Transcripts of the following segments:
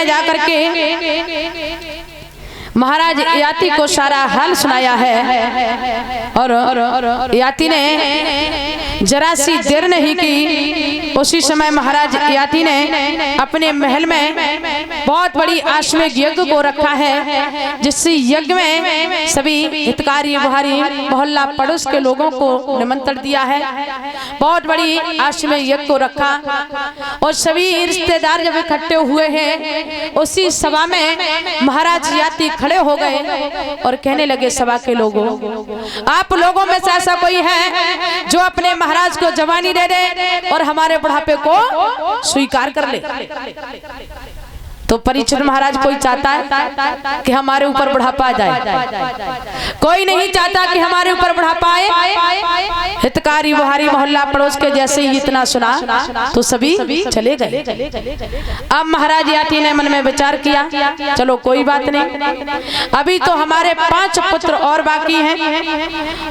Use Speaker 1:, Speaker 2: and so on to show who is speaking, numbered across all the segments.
Speaker 1: जाकर के महाराज याति को सारा हाल सुनाया है और याति ने जरा सी देर नहीं की। उसी समय महाराज याति ने अपने महल में बहुत बड़ी आश्वेग यज्ञ को रखा है, जिससे यज्ञ में सभी हितकारी बुहारी मोहल्ला पड़ोस के लोगों को निमंत्रण दिया है। बहुत बड़ी आश्वेग यज्ञ को रखा और सभी रिश्तेदार जब इकट्ठे हुए हैं, उसी सभा में महाराज याति खड़े हो गए और कहने लगे, सभा के लोगों, आप लोगों में से ऐसा कोई है जो अपने महाराज को जवानी दे दे और हमारे बुढ़ापे को स्वीकार कर ले? तो परीक्षित महाराज कोई चाहता है कि हमारे ऊपर बुढ़ापा आ जाए? कोई नहीं चाहता कि हमारे ऊपर बुढ़ापा आए। हितकारी बुहारी मोहल्ला पड़ोस के जैसे ही इतना सुना तो सभी चले गए। अब महाराज याति ने मन में विचार किया, चलो कोई बात नहीं, अभी तो हमारे 5 पुत्र और बाकी हैं,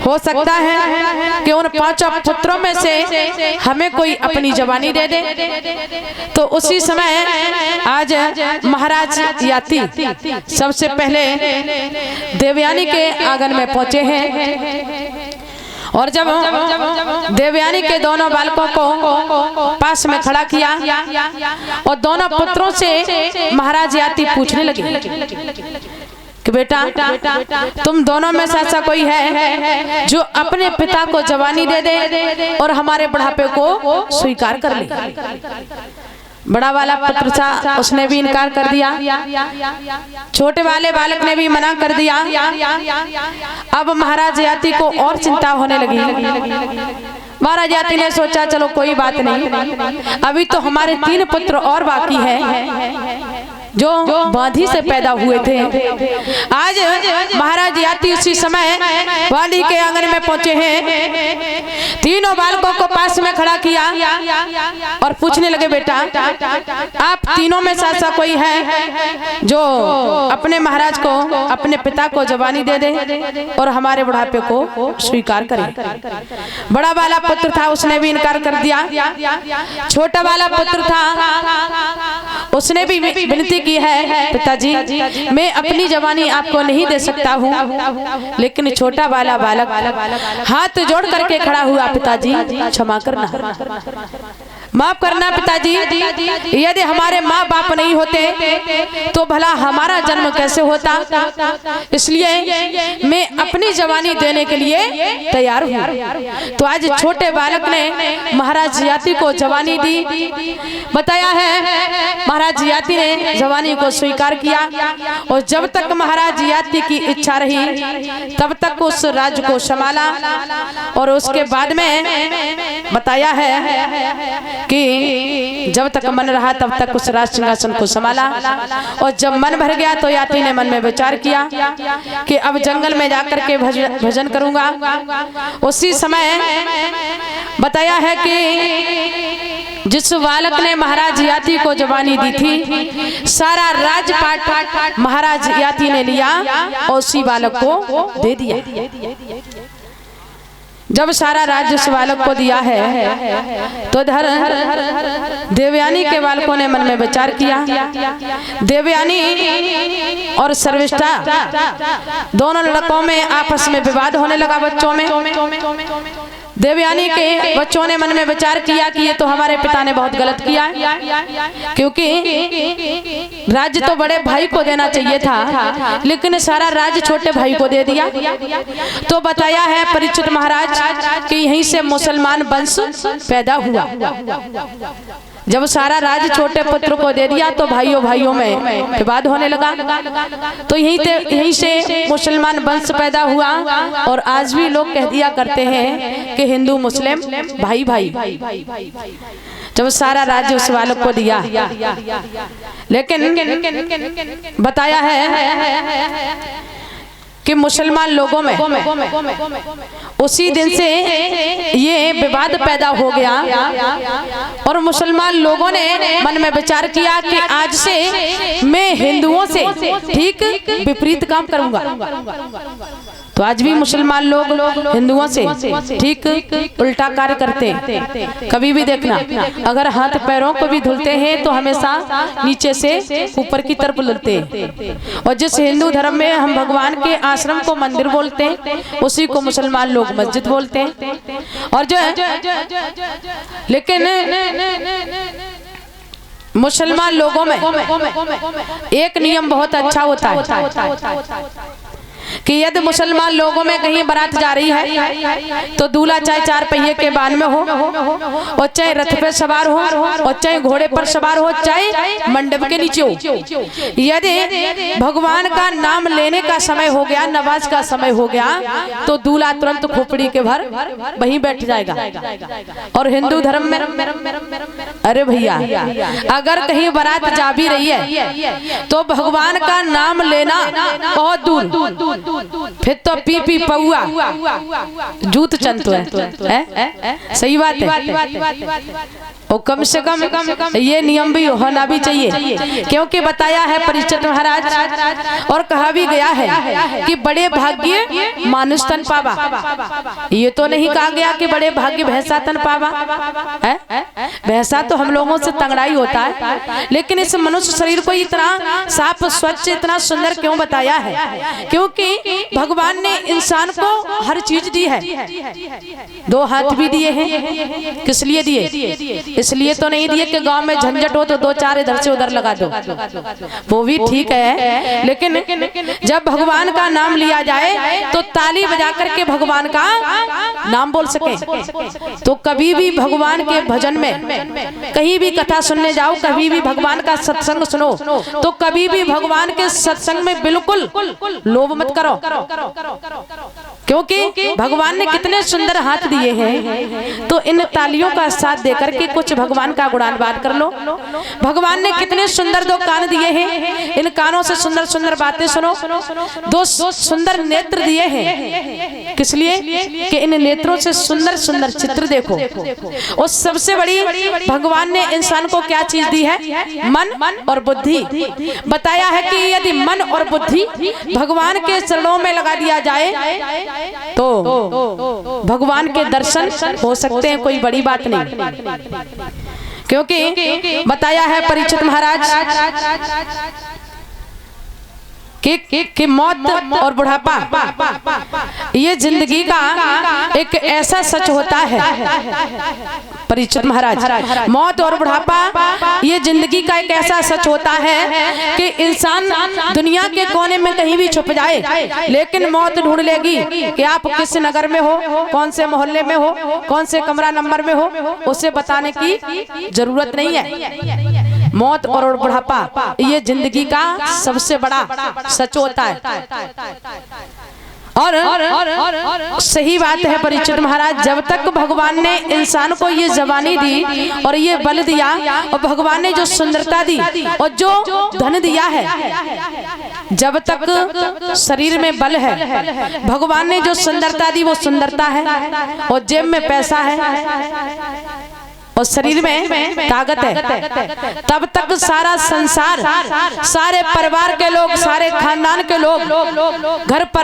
Speaker 1: हो सकता है कि उन 5 पुत्रों में से हमें कोई अपनी जवानी दे दे। तो उसी समय आज महाराज याति सबसे पहले देवयानी के आंगन में पहुंचे हैं और जब देवयानी के दोनों बालकों को पास में खड़ा किया और दोनों पुत्रों से महाराज याति पूछने लगे कि बेटा, तुम दोनों में से ऐसा कोई है जो अपने पिता को जवानी दे दे और हमारे बुढ़ापे को स्वीकार कर ले? बड़ा वाला पुत्र था, उसने भी इनकार कर दिया। छोटे वाले बालक ने भी मना कर दिया। अब महाराज याति को और चिंता होने लगी। महाराज याति ने सोचा, चलो कोई बात नहीं, अभी तो हमारे 3 पुत्र और बाकी हैं जो बांधी से पैदा हुए थे। आज महाराज याति उसी समय वाली के आंगन में पहुंचे हैं, तीनों बालकों को पास में खड़ा किया और पूछने लगे, बेटा, आप तीनों में से ऐसा कोई है जो अपने महाराज को, अपने पिता को जवानी दे दे और हमारे बुढ़ापे को स्वीकार करे? बड़ा वाला पुत्र था, उसने भी इनकार कर दिया। छोटा वाला पुत्र था, उसने भी विनती की है, पिताजी, मैं अपनी जवानी आपको नहीं दे सकता हूँ। लेकिन छोटा वाला बालक हाथ जोड़ करके खड़ा हुआ, पिताजी क्षमा करना, माफ करना पिताजी, यदि हमारे माँ बाप नहीं होते तो भला हमारा जन्म कैसे होता? इसलिए मैं अपनी जवानी देने के लिए तैयार हूँ। तो आज छोटे बालक ने महाराज याति को जवानी दी। बताया है महाराज याति ने जवानी को स्वीकार किया और जब तक महाराज याति की इच्छा रही तब तक उस राज्य को संभाला और उसके बाद में बताया है कि जब तक मन रहा तब तक उस राज सिंहासन को संभाला और जब मन भर गया तो याति ने मन में विचार किया कि अब जंगल में जाकर के भजन करूंगा। उसी समय बताया है कि जिस बालक ने महाराज याति को जवानी दी थी, सारा राजपाट महाराज याति ने लिया और उसी बालक को दे दिया। जब सारा राज्य उस बालक को दिया है तो देवयानी के बालकों ने मन में विचार किया। देवयानी और सर्विष्ठा दोनों लड़कों में आपस में विवाद होने लगा। बच्चों में देवयानी के बच्चों ने मन में विचार किया कि ये तो हमारे पिता ने बहुत गलत किया, क्योंकि राज्य तो बड़े भाई को देना चाहिए था लेकिन सारा राज्य छोटे भाई को दे दिया। तो बताया है परीक्षित महाराज कि यहीं से मुसलमान वंश पैदा हुआ। जब सारा राज्य छोटे पुत्र को दे दिया तो भाइयों भाइयों में विवाद होने लगा। तो यहीं से मुसलमान वंश पैदा हुआ और आज भी लोग कह दिया करते हैं कि हिंदू मुस्लिम भाई भाई। जब सारा राज्य उस बालक को दिया, लेकिन बताया है कि मुसलमान लोगों में उसी दिन से ये विवाद पैदा हो गया और मुसलमान लोगों ने मन में विचार किया कि आज से मैं हिंदुओं से ठीक विपरीत काम करूंगा। तो आज भी मुसलमान लोग हिंदुओं से ठीक उल्टा कार्य करते हैं। कभी भी देखना, अगर हाथ पैरों को भी धुलते हैं तो हमेशा नीचे से ऊपर की तरफ धुलते हैं। और जिस हिंदू धर्म में हम भगवान के आश्रम को मंदिर बोलते हैं, उसी को मुसलमान लोग मस्जिद बोलते हैं। और जो है लेकिन मुसलमान लोगों में एक नियम बहुत अच्छा होता है कि यदि मुसलमान लोगों में कहीं बारात जा रही है तो दूल्हा चाहे 4 पहिए के वाहन में हो, और चाहे रथ पे सवार हो, और चाहे घोड़े पर सवार हो, चाहे मंडप के नीचे हो। यदि भगवान का नाम लेने का समय हो गया, नमाज का समय हो गया, तो दूल्हा तुरंत खोपड़ी के भर वहीं बैठ जाएगा। और हिंदू धर्म में अरे भैया, अगर कहीं बारात जा भी रही है तो भगवान का नाम लेना बहुत दूर, फिर तो पी पी पौआ जूत चंत है। सही बात है। और कम से कम ये नियम भी होना भी चाहिए, क्योंकि बताया है परीक्षित महाराज और कहा भी गया है कि बड़े भाग्य मानुष तन पावा। ये तो नहीं कहा गया कि बड़े भाग्य भैंसा तन पावा है। भैंसा तो हम लोगों से तंगड़ाई होता है, लेकिन इस मनुष्य शरीर को इतना साफ स्वच्छ इतना सुंदर क्यों बताया है? क्योंकि भगवान ने इंसान को हर चीज दी है। 2 हाथ भी दिए हैं, किस लिए दिए? इसलिए तो नहीं दिए कि गांव में झंझट हो तो 2-4 इधर से उधर लगा दो, वो भी ठीक है। लेकिन जब भगवान का नाम लिया जाए तो ताली बजा करके भगवान का नाम बोल सके। तो कभी भी भगवान के भजन में कहीं भी कथा सुनने जाओ, कभी भी भगवान का सत्संग सुनो, तो कभी भी भगवान के सत्संग में बिल्कुल लोभ मत करो, क्योंकि भगवान ने कितने सुंदर हाथ दिए हैं। तो इन तालियों का साथ देकर के कुछ भगवान का गुणानुवाद कर लो। भगवान ने कितने सुंदर 2 कान दिए हैं, इन कानों से सुंदर सुंदर बातें सुनो। 2 सुंदर नेत्र दिए हैं, किस लिए? कि इन नेत्रों से सुंदर सुंदर चित्र देखो। और सबसे बड़ी भगवान ने इंसान को क्या चीज दी है? मन और बुद्धि। बताया है कि यदि मन और बुद्धि भगवान के चरणों में लगा दिया जाए तो भगवान के दर्शन हो सकते हैं, कोई बड़ी बात नहीं। क्योंकि बताया है परीक्षित महाराज कि मौत और बुढ़ापा ये जिंदगी का एक ऐसा सच होता है। परीक्षित महाराज, मौत और बुढ़ापा ये जिंदगी का एक ऐसा सच होता है कि इंसान दुनिया के कोने में कहीं भी छुप जाए, लेकिन मौत ढूंढ लेगी कि आप किस नगर में हो, कौन से मोहल्ले में हो, कौन से कमरा नंबर में हो, उसे बताने की जरूरत नहीं है। मौत और बुढ़ापा ये जिंदगी का सबसे बड़ा सच होता है। और सही बात है परीक्षित महाराज, जब तक भगवान ने इंसान को ये जवानी दी और ये बल दिया, और भगवान ने जो सुंदरता दी और जो धन दिया है, जब तक शरीर में बल है, भगवान ने जो सुंदरता दी वो सुंदरता है, और जेब में पैसा है और शरीर में ताकत है, तब तक सारा संसार, सारे परिवार के लोग, सारे खानदान के लोग घर पर